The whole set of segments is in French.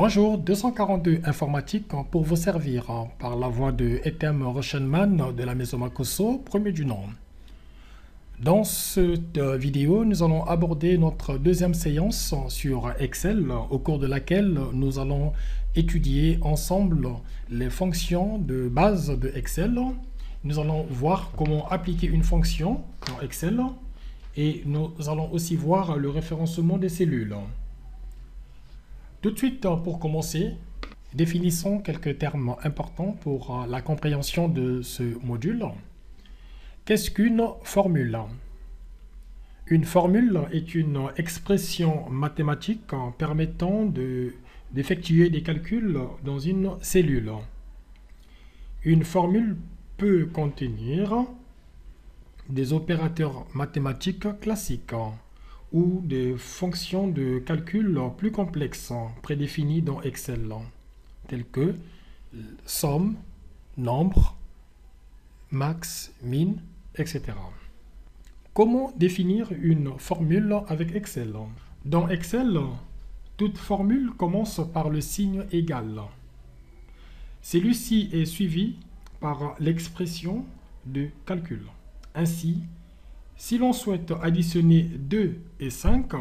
Bonjour, 242 informatique pour vous servir par la voix de Etem Rochenman de la maison Makoso, premier du nom. Dans cette vidéo, nous allons aborder notre deuxième séance sur Excel, au cours de laquelle nous allons étudier ensemble les fonctions de base de Excel. Nous allons voir comment appliquer une fonction dans Excel et nous allons aussi voir le référencement des cellules. Tout de suite, pour commencer, définissons quelques termes importants pour la compréhension de ce module. Qu'est-ce qu'une formule? Une formule est une expression mathématique permettant d'effectuer des calculs dans une cellule. Une formule peut contenir des opérateurs mathématiques classiques ou des fonctions de calcul plus complexes prédéfinies dans Excel, telles que somme, nombre, max, min, etc. Comment définir une formule avec Excel? Dans Excel, toute formule commence par le signe égal. Celui-ci est suivi par l'expression de calcul. Ainsi, si l'on souhaite additionner 2 et 5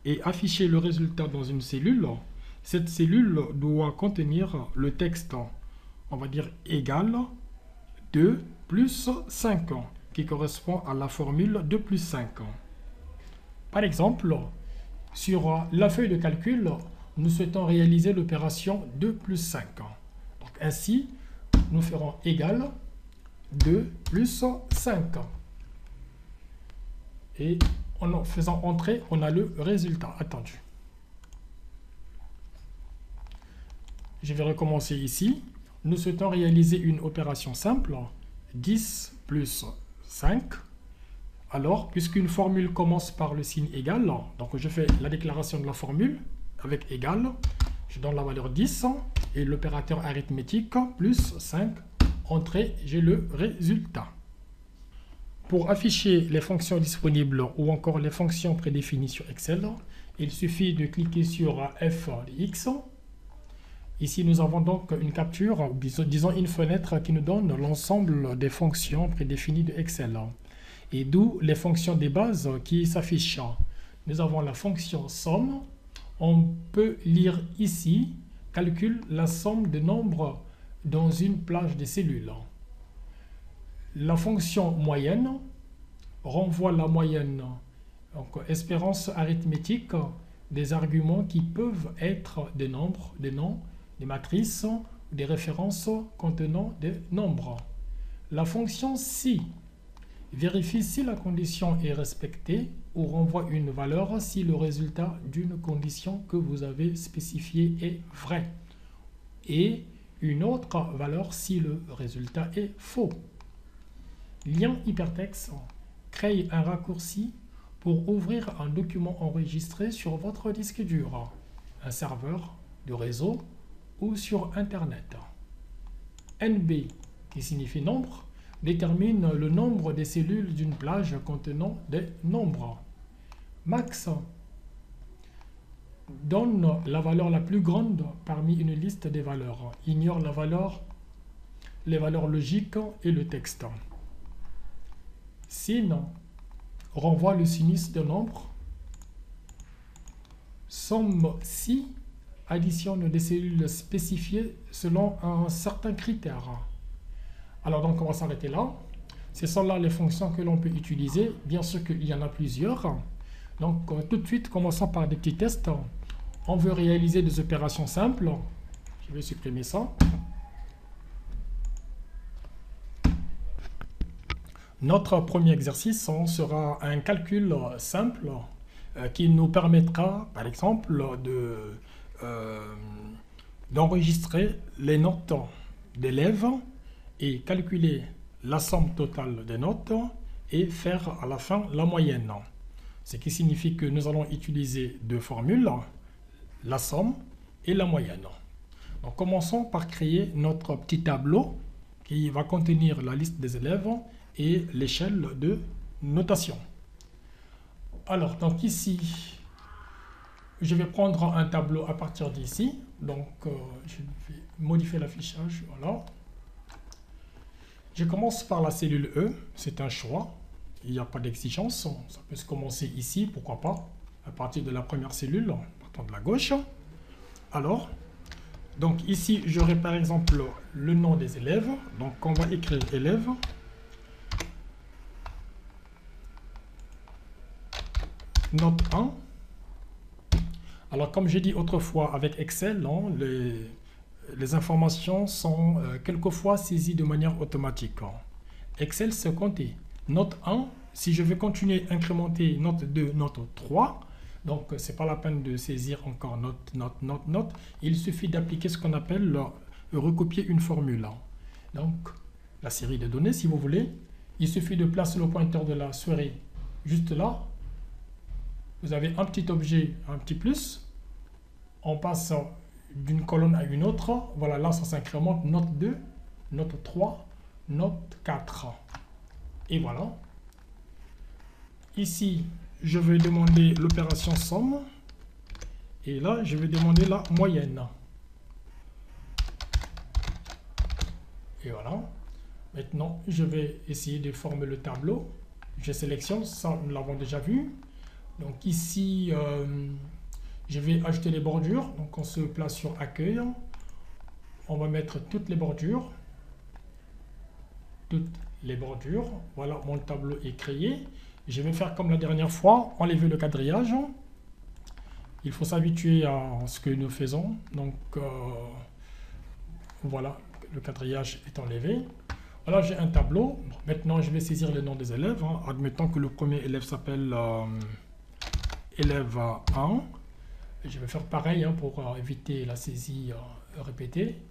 et afficher le résultat dans une cellule, cette cellule doit contenir le texte, on va dire égal 2 plus 5, qui correspond à la formule 2 plus 5. Par exemple, sur la feuille de calcul, nous souhaitons réaliser l'opération 2 plus 5. Donc ainsi, nous ferons égal 2 plus 5. Et en faisant entrer, on a le résultat attendu. Je vais recommencer ici. Nous souhaitons réaliser une opération simple, 10 plus 5. Alors, puisqu'une formule commence par le signe égal, donc je fais la déclaration de la formule avec égal, je donne la valeur 10 et l'opérateur arithmétique plus 5, entrée, j'ai le résultat. Pour afficher les fonctions disponibles ou encore les fonctions prédéfinies sur Excel, il suffit de cliquer sur F de X. Ici, nous avons donc une capture, disons une fenêtre qui nous donne l'ensemble des fonctions prédéfinies de Excel. Et d'où les fonctions des bases qui s'affichent. Nous avons la fonction somme. On peut lire ici, calcule la somme de nombres dans une plage de cellules. La fonction moyenne renvoie la moyenne, donc espérance arithmétique des arguments qui peuvent être des nombres, des noms, des matrices, des références contenant des nombres. La fonction si vérifie si la condition est respectée ou renvoie une valeur si le résultat d'une condition que vous avez spécifiée est vrai et une autre valeur si le résultat est faux. Lien hypertexte crée un raccourci pour ouvrir un document enregistré sur votre disque dur, un serveur de réseau ou sur Internet. NB, qui signifie nombre, détermine le nombre des cellules d'une plage contenant des nombres. Max donne la valeur la plus grande parmi une liste des valeurs, ignore les valeurs logiques et le texte. Sin renvoie le sinus de nombre. Somme si additionne des cellules spécifiées selon un certain critère. Alors donc on va s'arrêter là. Ce sont là les fonctions que l'on peut utiliser. Bien sûr qu'il y en a plusieurs. Donc tout de suite, commençons par des petits tests. On veut réaliser des opérations simples. Je vais supprimer ça. Notre premier exercice sera un calcul simple qui nous permettra, par exemple, d'enregistrer les notes d'élèves et calculer la somme totale des notes et faire à la fin la moyenne. Ce qui signifie que nous allons utiliser deux formules, la somme et la moyenne. Donc, commençons par créer notre petit tableau qui va contenir la liste des élèves et l'échelle de notation. Alors, donc ici, je vais prendre un tableau à partir d'ici. Donc, je vais modifier l'affichage. Voilà. Je commence par la cellule E. C'est un choix. Il n'y a pas d'exigence. Ça peut se commencer ici, pourquoi pas, à partir de la première cellule, partant de la gauche. Alors, donc ici, j'aurai par exemple le nom des élèves. Donc, on va écrire élève. Note 1. Alors, comme j'ai dit autrefois avec Excel, hein, les informations sont quelquefois saisies de manière automatique. Excel se compter. Note 1, si je veux continuer à incrémenter note 2, note 3, donc ce n'est pas la peine de saisir encore note, note, note, note. Il suffit d'appliquer ce qu'on appelle recopier une formule. Donc, la série de données, si vous voulez, il suffit de placer le pointeur de la souris juste là. Vous avez un petit objet, un petit plus. On passe d'une colonne à une autre. Voilà, là, ça s'incrémente. Note 2, note 3, note 4. Et voilà. Ici, je vais demander l'opération somme. Et là, je vais demander la moyenne. Et voilà. Maintenant, je vais essayer de former le tableau. Je sélectionne, ça, nous l'avons déjà vu. Donc ici, je vais ajouter les bordures. Donc on se place sur accueil. On va mettre toutes les bordures. Toutes les bordures. Voilà, mon tableau est créé. Je vais faire comme la dernière fois, enlever le quadrillage. Il faut s'habituer à ce que nous faisons. Donc voilà, le quadrillage est enlevé. Voilà, j'ai un tableau. Maintenant, je vais saisir le nom des élèves. Admettons que le premier élève s'appelle élève 1. Et je vais faire pareil pour éviter la saisie répétée.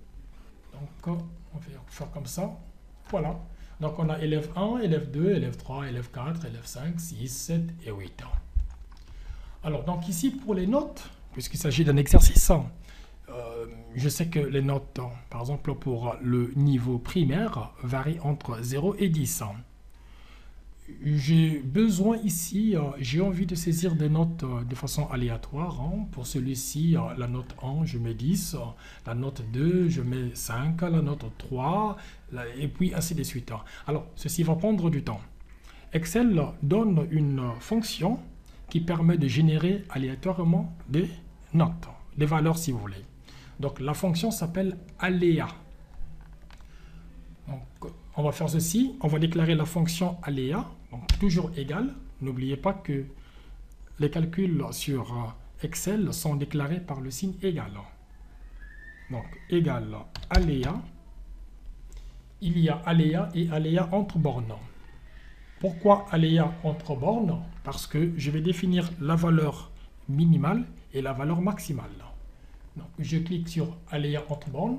Donc, on va faire comme ça. Voilà. Donc, on a élève 1, élève 2, élève 3, élève 4, élève 5, 6, 7 et 8. Alors, donc ici, pour les notes, puisqu'il s'agit d'un exercice, je sais que les notes, par exemple, pour le niveau primaire, varient entre 0 et 10. J'ai besoin ici, j'ai envie de saisir des notes de façon aléatoire. Pour celui-ci, la note 1, je mets 10. La note 2, je mets 5. La note 3, et puis ainsi de suite. Alors, ceci va prendre du temps. Excel donne une fonction qui permet de générer aléatoirement des notes, des valeurs si vous voulez. Donc, la fonction s'appelle aléa. Donc, on va faire ceci. On va déclarer la fonction aléa, donc toujours égale. N'oubliez pas que les calculs sur Excel sont déclarés par le signe égal. Donc, égal aléa. Il y a aléa et aléa entre bornes. Pourquoi aléa entre bornes? Parce que je vais définir la valeur minimale et la valeur maximale. Donc, je clique sur aléa entre bornes.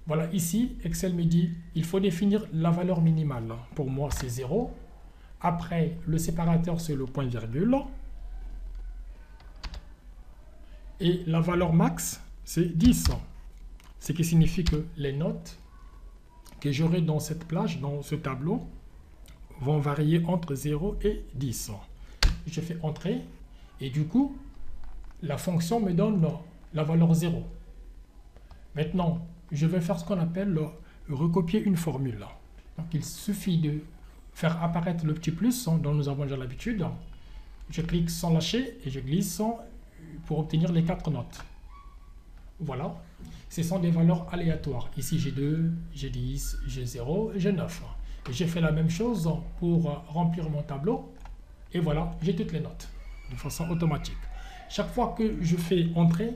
Voilà, ici, Excel me dit il faut définir la valeur minimale. Pour moi, c'est 0. Après, le séparateur, c'est le point virgule. Et la valeur max, c'est 10. Ce qui signifie que les notes que j'aurai dans cette plage, dans ce tableau, vont varier entre 0 et 10. Je fais entrer et du coup, la fonction me donne la valeur 0. Maintenant, je vais faire ce qu'on appelle recopier une formule. Donc, il suffit de faire apparaître le petit plus dont nous avons déjà l'habitude. Je clique sans lâcher et je glisse pour obtenir les 4 notes. Voilà. Ce sont des valeurs aléatoires. Ici, j'ai 2, j'ai 10, j'ai 0, j'ai 9. Et j'ai fait la même chose pour remplir mon tableau. Et voilà, j'ai toutes les notes de façon automatique. Chaque fois que je fais entrer,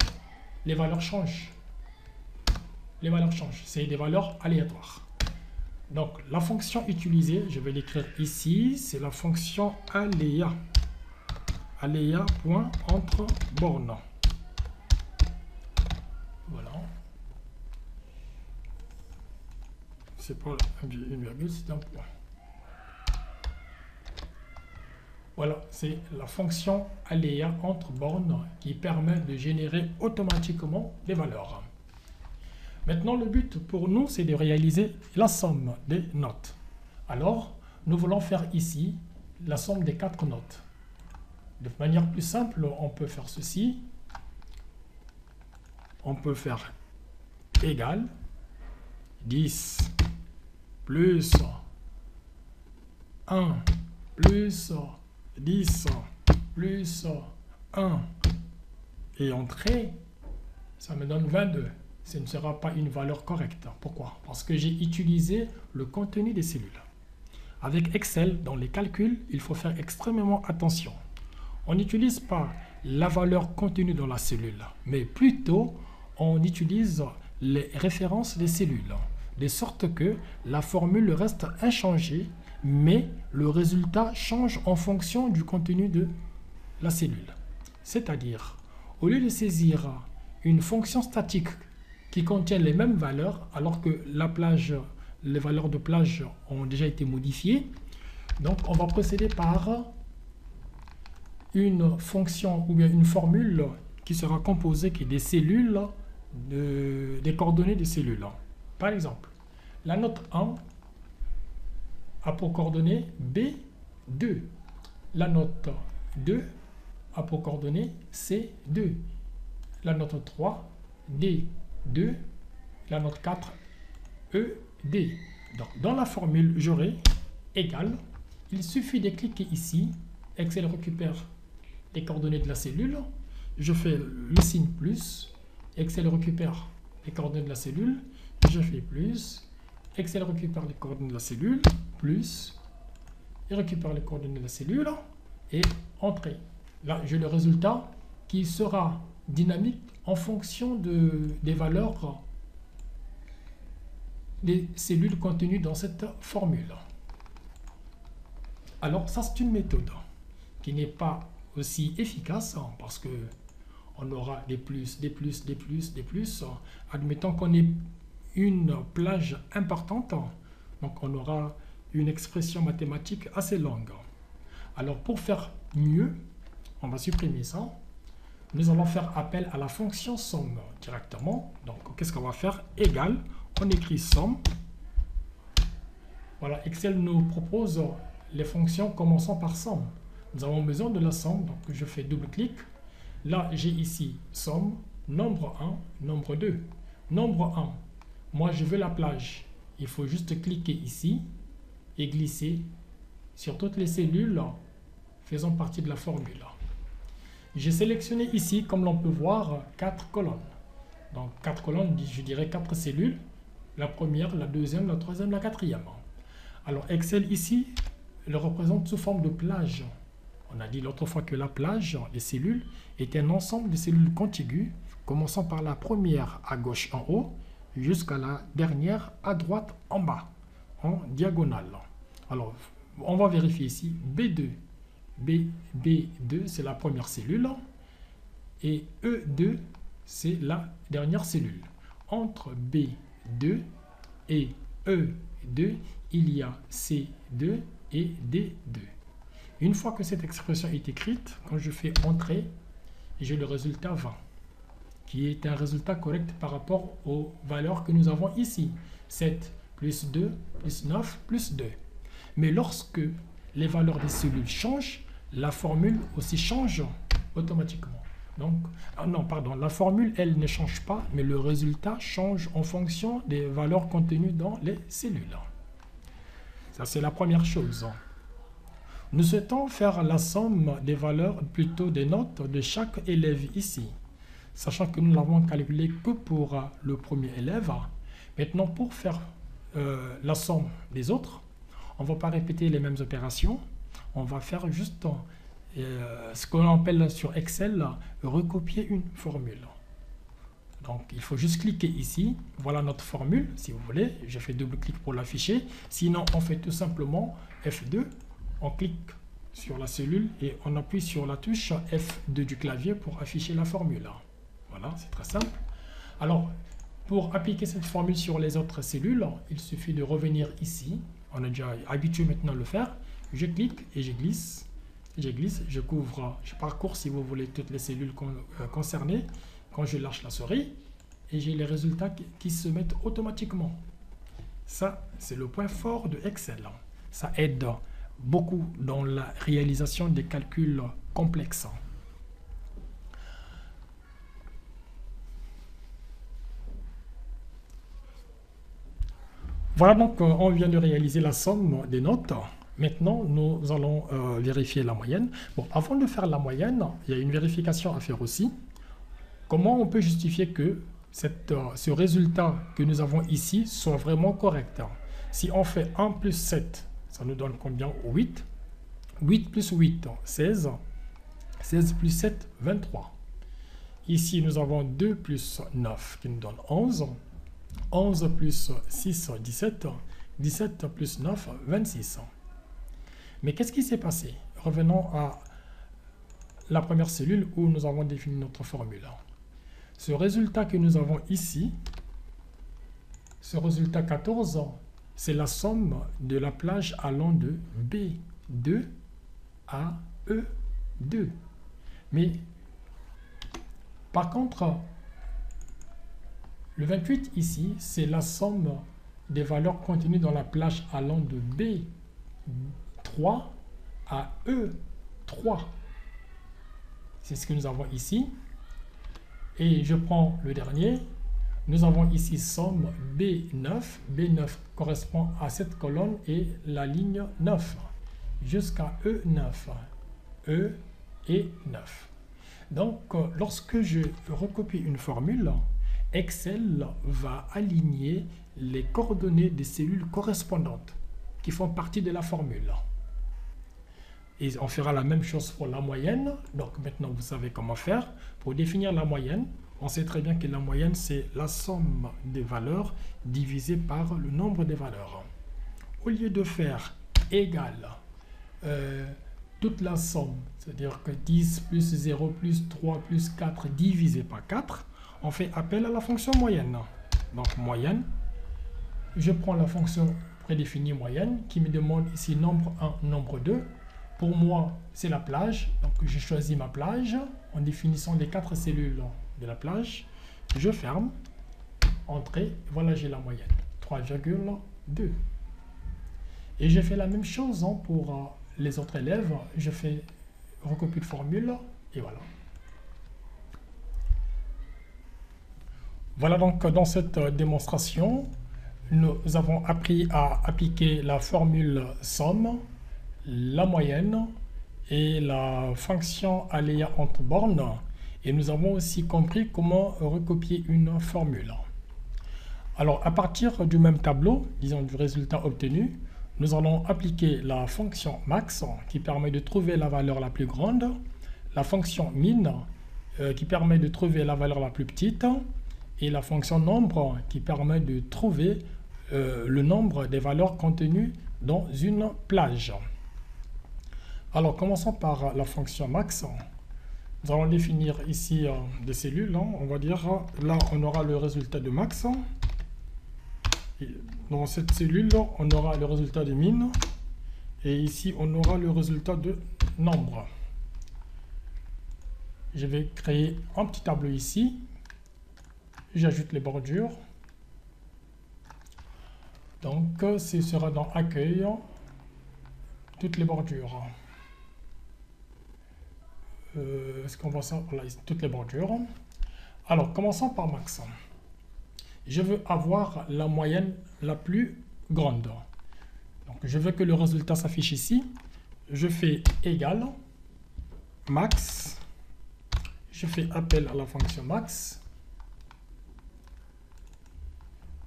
les valeurs changent. Les valeurs changent. C'est des valeurs aléatoires. Donc, la fonction utilisée, je vais l'écrire ici, c'est la fonction aléa. Aléa.entre bornes. Voilà. C'est pas une virgule, c'est un point. Voilà, c'est la fonction aléa entre bornes qui permet de générer automatiquement des valeurs. Maintenant, le but pour nous, c'est de réaliser la somme des notes. Alors, nous voulons faire ici la somme des 4 notes. De manière plus simple, on peut faire ceci. On peut faire égal 10 plus 1 plus 10 plus 1 et entrer, ça me donne 22. Ce ne sera pas une valeur correcte. Pourquoi? Parce que j'ai utilisé le contenu des cellules. Avec Excel, dans les calculs, il faut faire extrêmement attention. On n'utilise pas la valeur contenue dans la cellule, mais plutôt on utilise les références des cellules, de sorte que la formule reste inchangée, mais le résultat change en fonction du contenu de la cellule. C'est-à-dire, au lieu de saisir une fonction statique qui contient les mêmes valeurs, alors que les valeurs de plage ont déjà été modifiées, donc on va procéder par une fonction ou bien une formule qui sera composée des cellules, des coordonnées des cellules. Par exemple, la note 1 a pour coordonnée B2. La note 2 a pour coordonnée C2. La note 3, D2. La note 4, ED. Donc, dans la formule, j'aurai égal. Il suffit de cliquer ici. Excel récupère les coordonnées de la cellule. Je fais le signe plus. Excel récupère les coordonnées de la cellule. Je fais plus. Excel récupère les coordonnées de la cellule. Plus. Il récupère les coordonnées de la cellule. Et entrée. Là, j'ai le résultat qui sera dynamique en fonction des valeurs des cellules contenues dans cette formule. Alors, ça, c'est une méthode qui n'est pas aussi efficace parce que on aura des plus, des plus, des plus, des plus. Admettons qu'on ait une plage importante, donc on aura une expression mathématique assez longue. Alors, pour faire mieux, on va supprimer ça. Nous allons faire appel à la fonction somme directement. Donc, qu'est-ce qu'on va faire? Égal, on écrit somme. Voilà, Excel nous propose les fonctions commençant par somme. Nous avons besoin de la somme, donc je fais double-clic. Là, j'ai ici somme, nombre 1, nombre 2. Nombre 1, moi je veux la plage. Il faut juste cliquer ici et glisser sur toutes les cellules faisant partie de la formule. J'ai sélectionné ici, comme l'on peut voir, 4 colonnes. Donc 4 colonnes, je dirais 4 cellules. La première, la deuxième, la troisième, la quatrième. Alors Excel ici le représente sous forme de plage. On a dit l'autre fois que la plage, les cellules, est un ensemble de cellules contiguës, commençant par la première à gauche en haut, jusqu'à la dernière à droite en bas, en diagonale. Alors, on va vérifier ici, B2. B2, c'est la première cellule, et E2, c'est la dernière cellule. Entre B2 et E2, il y a C2 et D2. Une fois que cette expression est écrite, quand je fais entrer, j'ai le résultat 20, qui est un résultat correct par rapport aux valeurs que nous avons ici. 7 plus 2 plus 9 plus 2. Mais lorsque les valeurs des cellules changent, la formule aussi change automatiquement. Donc, non, pardon, la formule, elle ne change pas, mais le résultat change en fonction des valeurs contenues dans les cellules. Ça, c'est la première chose. Nous souhaitons faire la somme des valeurs, plutôt des notes de chaque élève ici, sachant que nous n'avons calculé que pour le premier élève. Maintenant, pour faire la somme des autres, on ne va pas répéter les mêmes opérations. On va faire juste ce qu'on appelle sur Excel recopier une formule. Donc, il faut juste cliquer ici. Voilà notre formule, si vous voulez. Je fais double-clic pour l'afficher. Sinon, on fait tout simplement F2. On clique sur la cellule et on appuie sur la touche F2 du clavier pour afficher la formule. Voilà, c'est très simple. Alors, pour appliquer cette formule sur les autres cellules, il suffit de revenir ici. On est déjà habitué maintenant à le faire. Je clique et je glisse. Je couvre, je parcours si vous voulez toutes les cellules concernées. Quand je lâche la souris, et j'ai les résultats qui se mettent automatiquement. Ça, c'est le point fort de Excel. Ça aide beaucoup dans la réalisation des calculs complexe. Voilà donc, on vient de réaliser la somme des notes. Maintenant, nous allons vérifier la moyenne. Bon, avant de faire la moyenne, il y a une vérification à faire aussi. Comment on peut justifier que ce résultat que nous avons ici soit vraiment correct? Si on fait 1 plus 7, ça nous donne combien? 8. 8 plus 8, 16. 16 plus 7, 23. Ici, nous avons 2 plus 9 qui nous donne 11. 11 plus 6, 17. 17 plus 9, 26. Mais qu'est-ce qui s'est passé? Revenons à la première cellule où nous avons défini notre formule. Ce résultat que nous avons ici, ce résultat 14, c'est la somme de la plage allant de B2 à E2. Mais par contre, le 28 ici, c'est la somme des valeurs contenues dans la plage allant de B3 à E3. C'est ce que nous avons ici. Et je prends le dernier. Nous avons ici somme B9. B9 correspond à cette colonne et la ligne 9 jusqu'à E9. E et 9. Donc, lorsque je recopie une formule, Excel va aligner les coordonnées des cellules correspondantes qui font partie de la formule. Et on fera la même chose pour la moyenne. Donc maintenant, vous savez comment faire. Pour définir la moyenne, on sait très bien que la moyenne, c'est la somme des valeurs divisée par le nombre des valeurs. Au lieu de faire égal toute la somme, c'est-à-dire que 10 plus 0 plus 3 plus 4 divisé par 4, on fait appel à la fonction moyenne. Donc moyenne, je prends la fonction prédéfinie moyenne qui me demande ici nombre 1, nombre 2. Pour moi, c'est la plage. Donc, je choisis ma plage en définissant les 4 cellules de la plage. Je ferme. Entrée. Voilà, j'ai la moyenne. 3,2. Et je fais la même chose pour les autres élèves. Je fais recopie de formule. Et voilà. Voilà donc dans cette démonstration, nous avons appris à appliquer la formule somme, la moyenne et la fonction aléa entre bornes, et nous avons aussi compris comment recopier une formule. Alors à partir du même tableau, disons du résultat obtenu, nous allons appliquer la fonction max qui permet de trouver la valeur la plus grande, la fonction min qui permet de trouver la valeur la plus petite, et la fonction nombre qui permet de trouver le nombre des valeurs contenues dans une plage. Alors, commençons par la fonction max. Nous allons définir ici des cellules. On va dire, là, on aura le résultat de max. Et dans cette cellule, on aura le résultat de min. Et ici, on aura le résultat de nombre. Je vais créer un petit tableau ici. J'ajoute les bordures. Donc, ce sera dans accueil, toutes les bordures. Est-ce qu'on voit ça? Voilà, toutes les bordures. Alors, commençons par max. Je veux avoir la moyenne la plus grande. Donc, je veux que le résultat s'affiche ici. Je fais égal max. Je fais appel à la fonction max.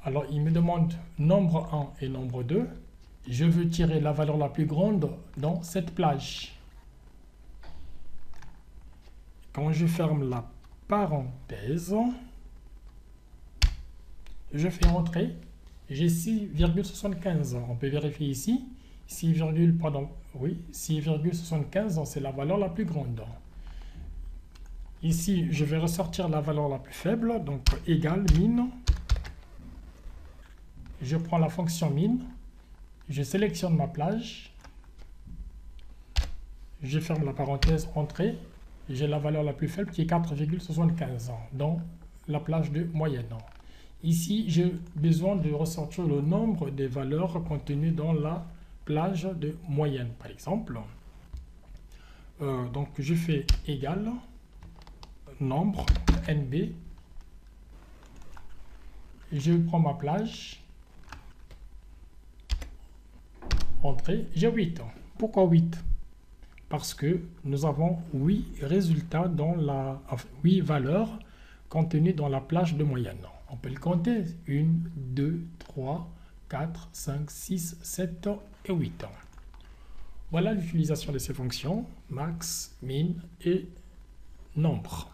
Alors, il me demande nombre 1 et nombre 2. Je veux tirer la valeur la plus grande dans cette plage. Quand je ferme la parenthèse, je fais entrer. J'ai 6,75. On peut vérifier ici. 6,75, c'est la valeur la plus grande. Ici, je vais ressortir la valeur la plus faible, donc égal min. Je prends la fonction min, je sélectionne ma plage, je ferme la parenthèse, entrée, j'ai la valeur la plus faible qui est 4,75 dans la plage de moyenne. Ici, j'ai besoin de ressortir le nombre des valeurs contenues dans la plage de moyenne, par exemple. Donc je fais égal nombre NB. Je prends ma plage. Entrée, j'ai 8. Pourquoi 8? Parce que nous avons 8 résultats dans enfin, 8 valeurs contenues dans la plage de moyenne. On peut le compter. 1, 2, 3, 4, 5, 6, 7 et 8. Voilà l'utilisation de ces fonctions, max, min et nombre.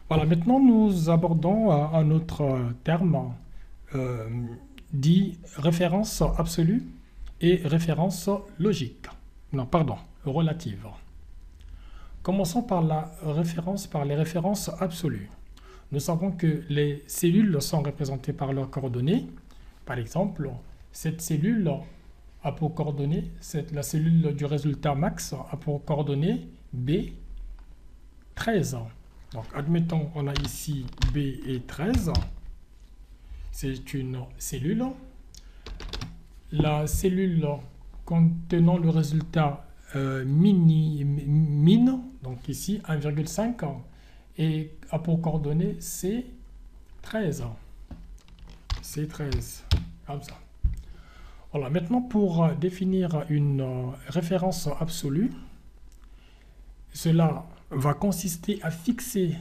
Voilà, maintenant nous abordons un autre terme dit référence absolue et référence logique. Non, pardon, relative. Commençons par les références absolues. Nous savons que les cellules sont représentées par leurs coordonnées. Par exemple, cette cellule a pour coordonnées, la cellule du résultat max a pour coordonnées B 13. Donc, admettons, on a ici B et 13. C'est une cellule. La cellule contenant le résultat min, donc ici 1,5, et a pour coordonnées C13. C13, comme ça. Voilà, maintenant pour définir une référence absolue, cela va consister à fixer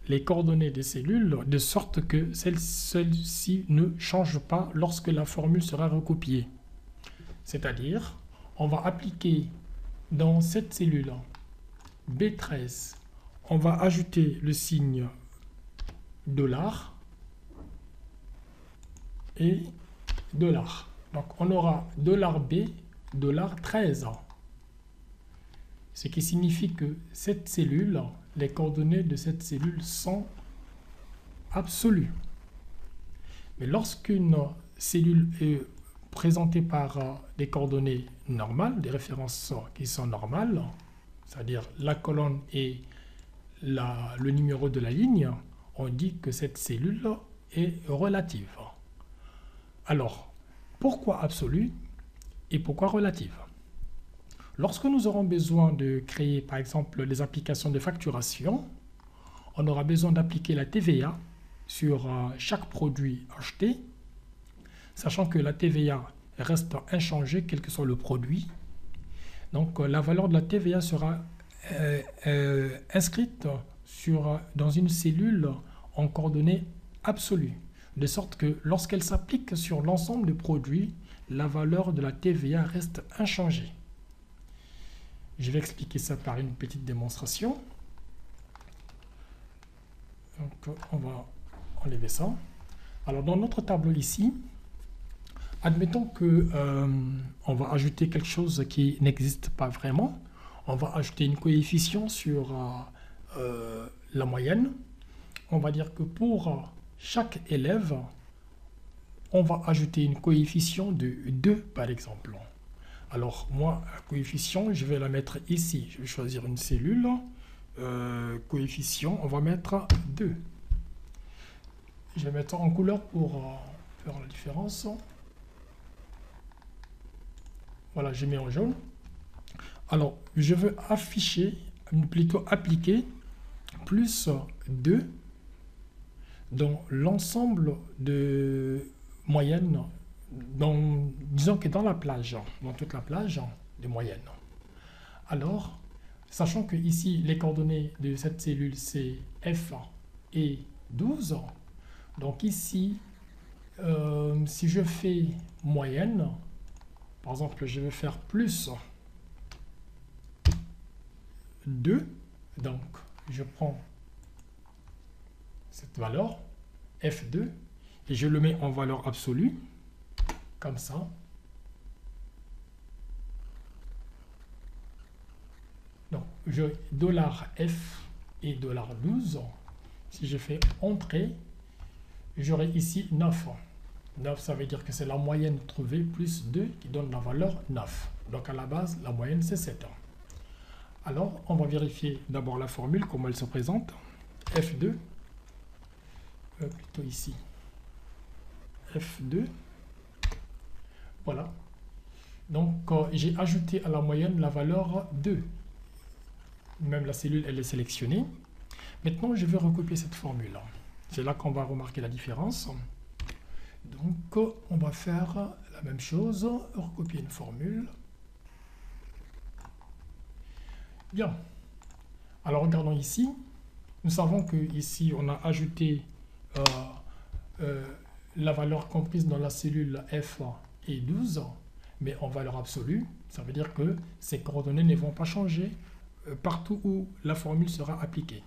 les coordonnées des cellules de sorte que celles-ci ne changent pas lorsque la formule sera recopiée. C'est-à-dire, on va appliquer dans cette cellule B13, on va ajouter le signe $ et $. Donc on aura $B, $13. Ce qui signifie que cette cellule, les coordonnées de cette cellule sont absolues. Mais lorsqu'une cellule est présentée par des coordonnées normales, des références qui sont normales, c'est-à-dire la colonne et le numéro de la ligne, on dit que cette cellule est relative. Alors, pourquoi absolue et pourquoi relative? Lorsque nous aurons besoin de créer, par exemple, des applications de facturation, on aura besoin d'appliquer la TVA sur chaque produit acheté, sachant que la TVA reste inchangée quel que soit le produit. Donc, la valeur de la TVA sera inscrite dans une cellule en coordonnées absolues, de sorte que lorsqu'elle s'applique sur l'ensemble des produits, la valeur de la TVA reste inchangée. Je vais expliquer ça par une petite démonstration. Donc, on va enlever ça. Alors, dans notre tableau ici, admettons que on va ajouter quelque chose qui n'existe pas vraiment. On va ajouter une coefficient sur la moyenne. On va dire que pour chaque élève, on va ajouter une coefficient de 2 par exemple. Alors moi, la coefficient, je vais la mettre ici. Je vais choisir une cellule. Coefficient, on va mettre 2. Je vais mettre en couleur pour faire la différence. Voilà, j'ai mis en jaune. Alors, je veux plutôt appliquer plus 2 dans l'ensemble de moyenne, disons que dans la plage, dans toute la plage de moyenne. Alors, sachant que ici, les coordonnées de cette cellule, c'est F et 12, donc ici, si je fais moyenne, par exemple, je vais faire plus 2, donc je prends cette valeur, F2, et je le mets en valeur absolue, comme ça. Donc, $F et $12, si je fais entrée, j'aurai ici 9. 9, ça veut dire que c'est la moyenne trouvée plus 2 qui donne la valeur 9. Donc, à la base, la moyenne, c'est 7. Alors, on va vérifier d'abord la formule, comment elle se présente. F2, plutôt ici. F2. Voilà. Donc, j'ai ajouté à la moyenne la valeur 2. Même la cellule, elle est sélectionnée. Maintenant, je vais recopier cette formule. C'est là qu'on va remarquer la différence. Donc, on va faire la même chose, recopier une formule. Bien. Alors, regardons ici. Nous savons que ici, on a ajouté la valeur comprise dans la cellule F est 12, mais en valeur absolue. Ça veut dire que ces coordonnées ne vont pas changer partout où la formule sera appliquée.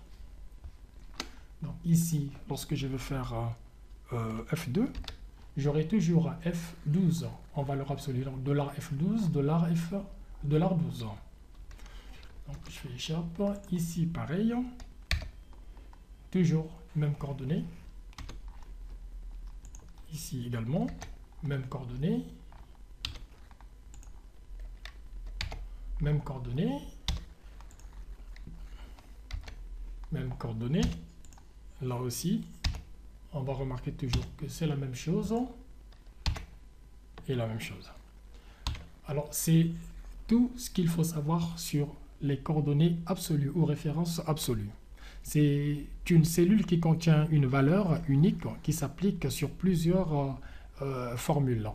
Donc ici, lorsque je veux faire F2, j'aurai toujours F12 en valeur absolue. Donc $F12, $12. Donc je fais échappe. Ici, pareil. Toujours même coordonnées. Ici également, même coordonnées. Même coordonnées. Même coordonnées. Là aussi, on va remarquer toujours que c'est la même chose et la même chose. Alors, c'est tout ce qu'il faut savoir sur les coordonnées absolues ou références absolues. C'est une cellule qui contient une valeur unique qui s'applique sur plusieurs formules.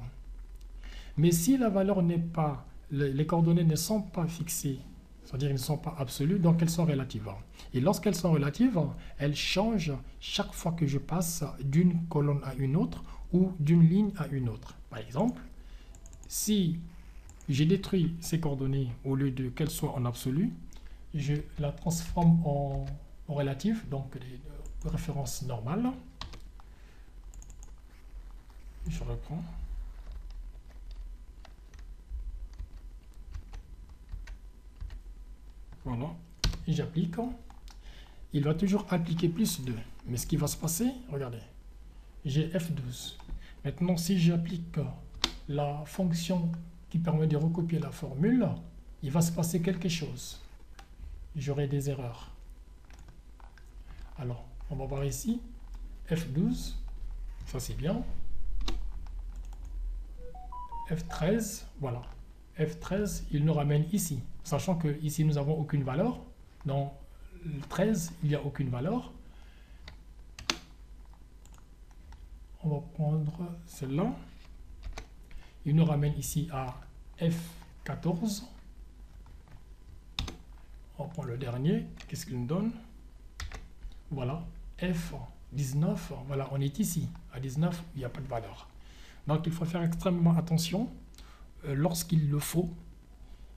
Mais si la valeur n'est pas, les coordonnées ne sont pas fixées, c'est-à-dire qu'elles ne sont pas absolues, donc elles sont relatives. Et lorsqu'elles sont relatives, elles changent chaque fois que je passe d'une colonne à une autre ou d'une ligne à une autre. Par exemple, si j'ai détruit ces coordonnées au lieu de qu'elles soient en absolu, je la transforme en relative, donc des références normales. Je reprends. Voilà, et j'applique. Il va toujours appliquer plus 2. Mais ce qui va se passer, regardez, j'ai F12. Maintenant, si j'applique la fonction qui permet de recopier la formule, il va se passer quelque chose. J'aurai des erreurs. Alors, on va voir ici, F12, ça c'est bien. F13, voilà. F13, il nous ramène ici, sachant que ici nous n'avons aucune valeur. Dans le 13, il n'y a aucune valeur. On va prendre celle-là. Il nous ramène ici à F14. On prend le dernier. Qu'est-ce qu'il nous donne? Voilà, F19. Voilà, on est ici. À 19, il n'y a pas de valeur. Donc, il faut faire extrêmement attention. Lorsqu'il le faut,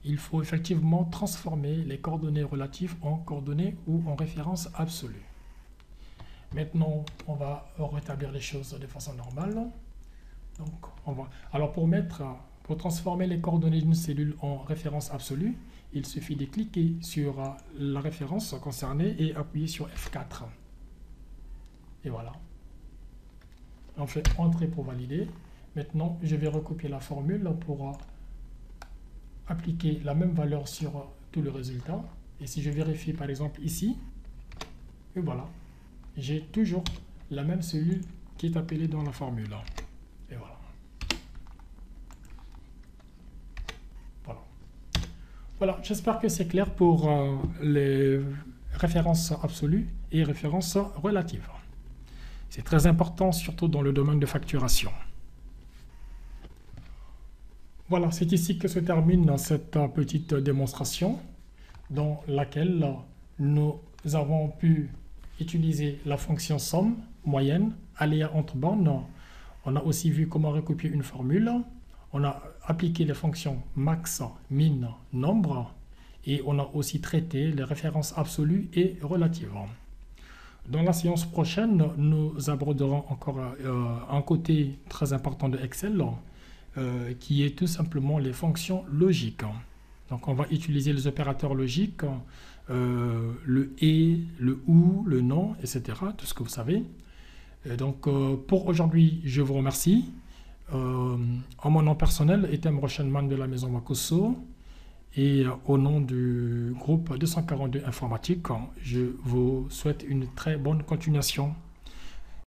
il faut effectivement transformer les coordonnées relatives en coordonnées ou en références absolues. Maintenant, on va rétablir les choses de façon normale. Donc, alors, pour transformer les coordonnées d'une cellule en référence absolue, il suffit de cliquer sur la référence concernée et appuyer sur F4. Et voilà. On fait entrer pour valider. Maintenant, je vais recopier la formule pour appliquer la même valeur sur tout le résultat. Et si je vérifie par exemple ici, et voilà, j'ai toujours la même cellule qui est appelée dans la formule. Et voilà. Voilà, j'espère que c'est clair pour les références absolues et références relatives. C'est très important, surtout dans le domaine de facturation. Voilà, c'est ici que se termine cette petite démonstration dans laquelle nous avons pu utiliser la fonction somme, moyenne, aléa entre bornes. On a aussi vu comment recopier une formule. On a appliqué les fonctions max, min, nombre. Et on a aussi traité les références absolues et relatives. Dans la séance prochaine, nous aborderons encore un côté très important de Excel, qui est tout simplement les fonctions logiques. Donc on va utiliser les opérateurs logiques, le et, le ou, le non, etc. Tout ce que vous savez. Et donc pour aujourd'hui, je vous remercie. En mon nom personnel, Etem Rochenman de la maison Makosso, et au nom du groupe 242 Informatique, je vous souhaite une très bonne continuation.